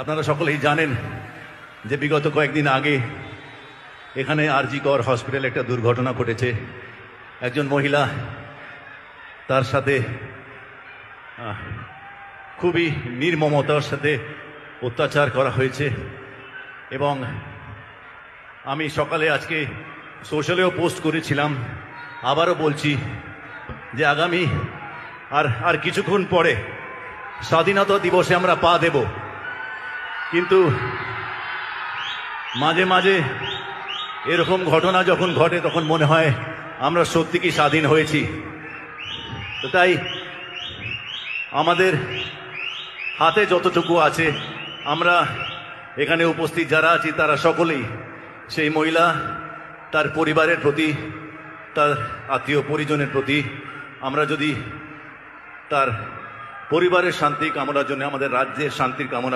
আপনারা সকলেই জানেন যে বিগত কয়েকদিন আগে এখানে আরজি কর হসপিটালে একটা দুর্ঘটনা ঘটেছে। একজন মহিলা, তার সাথে খুবই নির্মমতার সাথে অত্যাচার করা হয়েছে। এবং আমি সকালে আজকে সোশ্যালেও পোস্ট করেছিলাম, আবারও বলছি যে আগামী আর কিছুক্ষণ পরে স্বাধীনতা দিবসে আমরা পা দেব, কিন্তু মাঝে মাঝে এরকম ঘটনা যখন ঘটে তখন মনে হয় আমরা সত্যি কি স্বাধীন হয়েছি। তো তাই আমাদের হাতে যতটুকু আছে, আমরা এখানে উপস্থিত যারা আছি তারা সকলেই সেই মহিলা, তার পরিবারের প্রতি, তার আত্মীয় পরিজনের প্রতি আমরা যদি তার পরিবারের শান্তি কামনার জন্য, আমাদের রাজ্যের শান্তির কামনার